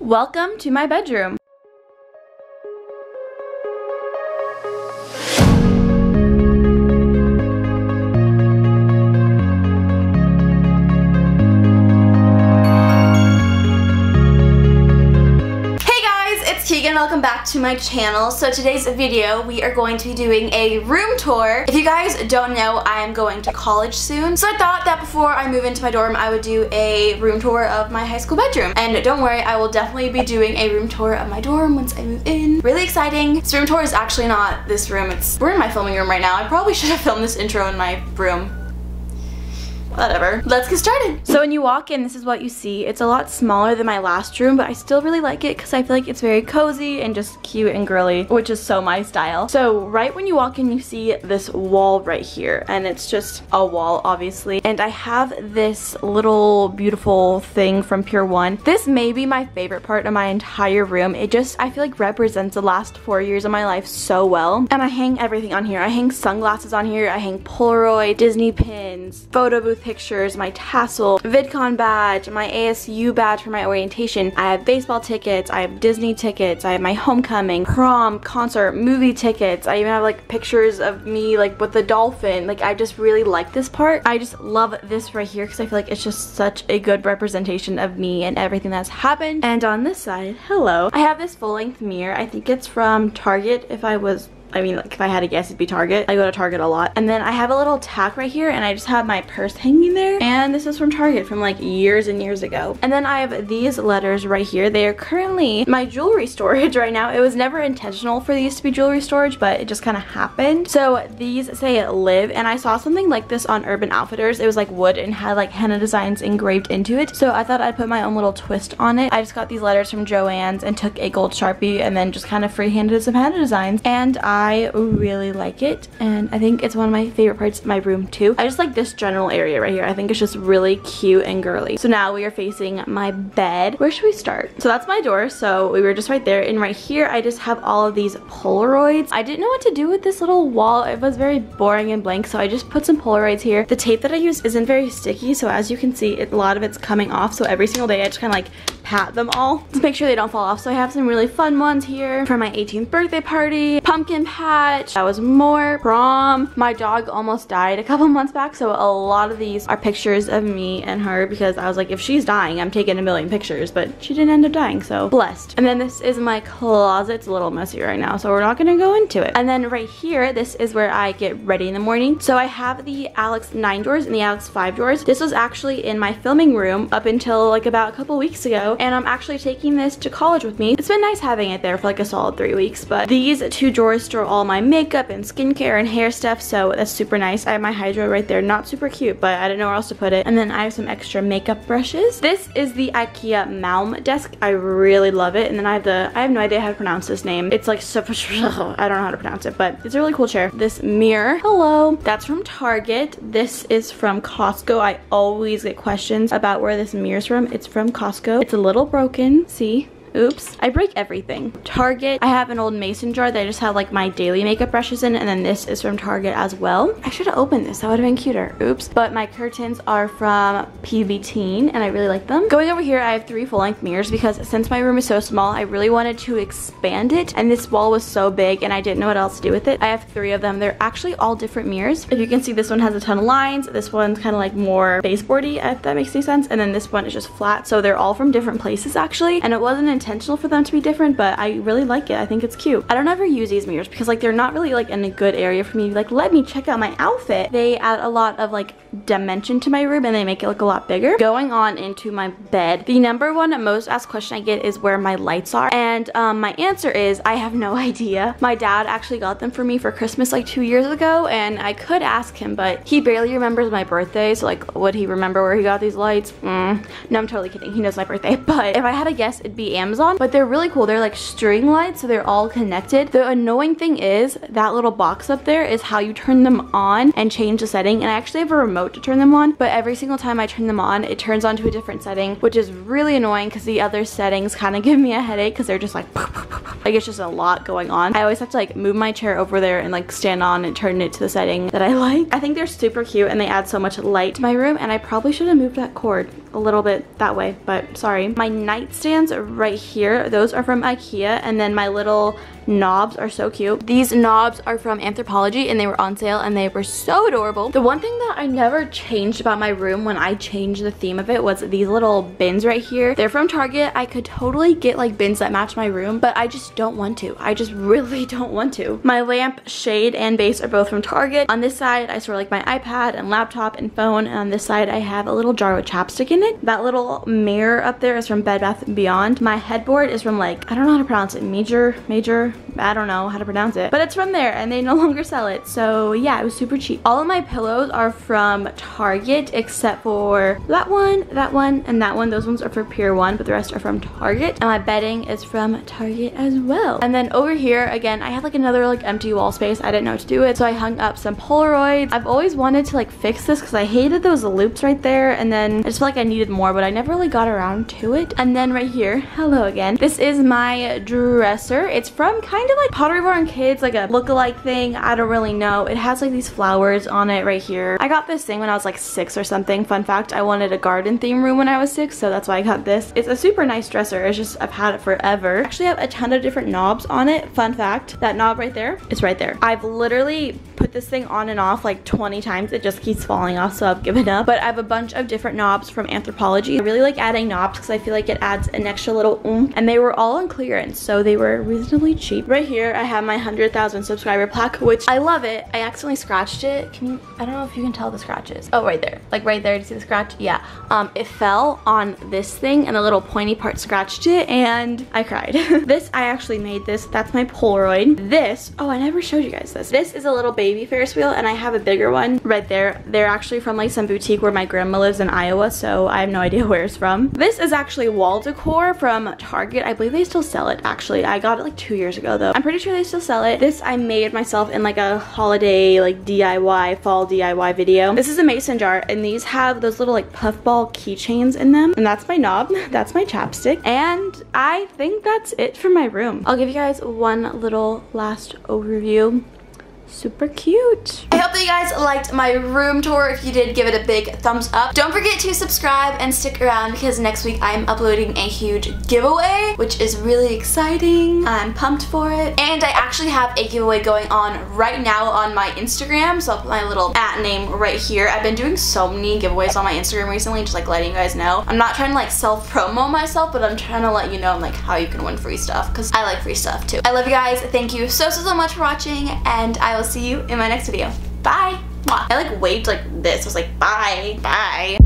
Welcome to my bedroom. Welcome back to my channel. So today's video we are going to be doing a room tour. If you guys don't know, I am going to college soon, so I thought that before I move into my dorm I would do a room tour of my high school bedroom. And don't worry, I will definitely be doing a room tour of my dorm once I move in. Really exciting. This room tour is actually not this room, we're in my filming room right now. I probably should have filmed this intro in my room. Whatever. Let's get started. So when you walk in, this is what you see. It's a lot smaller than my last room, but I still really like it because I feel like it's very cozy and just cute and girly, which is so my style. So right when you walk in, you see this wall right here, and it's just a wall, obviously. And I have this little beautiful thing from Pier 1. This may be my favorite part of my entire room. It just, I feel like, represents the last 4 years of my life so well. And I hang everything on here. I hang sunglasses on here. I hang Polaroid, Disney pins, photo booth pictures, my tassel, VidCon badge, my ASU badge for my orientation. I have baseball tickets, I have Disney tickets, I have my homecoming, prom, concert, movie tickets. I even have like pictures of me like with the dolphin. Like, I just really like this part. I just love this right here because I feel like it's just such a good representation of me and everything that's happened. And on this side, hello, I have this full-length mirror. I think it's from Target. If I had to guess, it'd be Target. I go to Target a lot. And then I have a little tack right here, and I just have my purse hanging there. And this is from Target from like years and years ago. And then I have these letters right here. They are currently my jewelry storage right now. It was never intentional for these to be jewelry storage, but it just kind of happened. So these say live, and I saw something like this on Urban Outfitters. It was like wood and had like henna designs engraved into it. So I thought I'd put my own little twist on it. I just got these letters from Joann's and took a gold Sharpie and then just kind of freehanded some henna designs. And I really like it, and I think it's one of my favorite parts of my room too. I just like this general area right here. I think it's just really cute and girly. So now we are facing my bed. Where should we start? So that's my door, so we were just right there, and right here I just have all of these Polaroids. I didn't know what to do with this little wall. It was very boring and blank, so I just put some Polaroids here. The tape that I use isn't very sticky, so as you can see, a lot of it's coming off, so every single day I just kind of like pat them all to make sure they don't fall off. So I have some really fun ones here for my 18th birthday party, pumpkin patch, that was more, prom. My dog almost died a couple months back, so a lot of these are pictures of me and her because I was like, if she's dying, I'm taking a million pictures, but she didn't end up dying, so blessed. And then this is my closet. It's a little messy right now, so we're not gonna go into it. And then right here, this is where I get ready in the morning. So I have the Alex 9 drawers and the Alex 5 drawers. This was actually in my filming room up until like about a couple weeks ago, and I'm actually taking this to college with me. It's been nice having it there for like a solid 3 weeks, but these 2 drawers store all my makeup and skincare and hair stuff, so that's super nice. I have my Hydro right there. Not super cute, but I didn't know where else to put it. And then I have some extra makeup brushes. This is the IKEA Malm desk. I really love it. And then I have no idea how to pronounce this name. It's like I don't know how to pronounce it, but it's a really cool chair. This mirror, hello, that's from Target. This is from Costco. I always get questions about where this mirror's from. It's from Costco. It's a little broken, see? Oops, I break everything. Target, I have an old mason jar that I just have like my daily makeup brushes in, and then this is from Target as well. I should have opened this, that would have been cuter. Oops. But my curtains are from PV Teen, and I really like them. Going over here, I have 3 full-length mirrors because since my room is so small, I really wanted to expand it, and this wall was so big and I didn't know what else to do with it. I have 3 of them. They're actually all different mirrors. If you can see, this one has a ton of lines. This one's kind of like more baseboardy, if that makes any sense. And then this one is just flat. So they're all from different places actually, and it wasn't intentional for them to be different, but I really like it. I think it's cute. I don't ever use these mirrors because like they're not really like in a good area for me. Like, let me check out my outfit. They add a lot of like dimension to my room and they make it look a lot bigger. Going on into my bed, the number one most asked question I get is where my lights are, and my answer is I have no idea. My dad actually got them for me for Christmas like 2 years ago, and I could ask him, but he barely remembers my birthday, so like would he remember where he got these lights? No, I'm totally kidding. He knows my birthday. But if I had to guess, it'd be Amazon. But they're really cool. They're like string lights, so they're all connected. The annoying thing is that little box up there is how you turn them on and change the setting, and I actually have a remote to turn them on, but every single time I turn them on, it turns on to a different setting, which is really annoying because the other settings kind of give me a headache because they're just like it's just a lot going on. I always have to like move my chair over there and like stand on and turn it to the setting that I like. I think they're super cute and they add so much light to my room, and I probably should have moved that cord. a little bit that way, but sorry. My nightstands right here, those are from IKEA, and then my little knobs are so cute. These knobs are from Anthropologie and they were on sale and they were so adorable. The one thing that I never changed about my room when I changed the theme of it was these little bins right here. They're from Target. I could totally get like bins that match my room, but I just don't want to. I just really don't want to. My lamp, shade, and base are both from Target. On this side, I store like my iPad and laptop and phone, and on this side, I have a little jar with chapstick in it. That little mirror up there is from Bed Bath & Beyond. My headboard is from like, I don't know how to pronounce it, Major, I don't know how to pronounce it, but it's from there and they no longer sell it. So yeah, it was super cheap. All of my pillows are from Target except for that one, and that one. Those ones are for Pier 1, but the rest are from Target. And my bedding is from Target as well. And then over here, again, I had like another like empty wall space. I didn't know what to do with it, so I hung up some Polaroids. I've always wanted to like fix this because I hated those loops right there, and then I just felt like I needed more, but I never really got around to it. And then right here, hello again. This is my dresser. It's from kind of like Pottery Barn Kids, like a look-alike thing. I don't really know. It has like these flowers on it right here. I got this thing when I was like 6 or something. Fun fact, I wanted a garden theme room when I was 6, so that's why I got this. It's a super nice dresser. It's just, I've had it forever. I actually have a ton of different knobs on it. Fun fact, that knob right there, it's right there. I've literally put this thing on and off like 20 times. It just keeps falling off, so I've given up. But I have a bunch of different knobs from Anthropologie. I really like adding knobs because I feel like it adds an extra little oomph, and they were all on clearance, so they were reasonably cheap. Right here, I have my 100,000 subscriber plaque, which I love it. I accidentally scratched it. I don't know if you can tell the scratches. Oh, right there. Like right there, do you see the scratch? Yeah. It fell on this thing and a little pointy part scratched it and I cried. This, I actually made this. That's my Polaroid. This, oh, I never showed you guys this. This is a little baby Ferris wheel and I have a bigger one right there. They're actually from like some boutique where my grandma lives in Iowa, so I have no idea where it's from. This is actually wall decor from Target. I believe they still sell it actually. I got it like 2 years ago though. I'm pretty sure they still sell it. This I made myself in like a holiday like DIY, fall DIY video. This is a mason jar and these have those little like puffball keychains in them. And that's my knob, that's my chapstick. And I think that's it for my room. I'll give you guys one little last overview. Super cute. I hope that you guys liked my room tour. If you did, give it a big thumbs up. Don't forget to subscribe and stick around because next week I'm uploading a huge giveaway, which is really exciting. I'm pumped for it. And I actually have a giveaway going on right now on my Instagram, so I'll put my little @name right here. I've been doing so many giveaways on my Instagram recently, just like letting you guys know. I'm not trying to like self-promo myself, but I'm trying to let you know like how you can win free stuff because I like free stuff too. I love you guys. Thank you so much for watching, and I will see you in my next video. Bye. Mwah. I like waved like this. I was like, bye.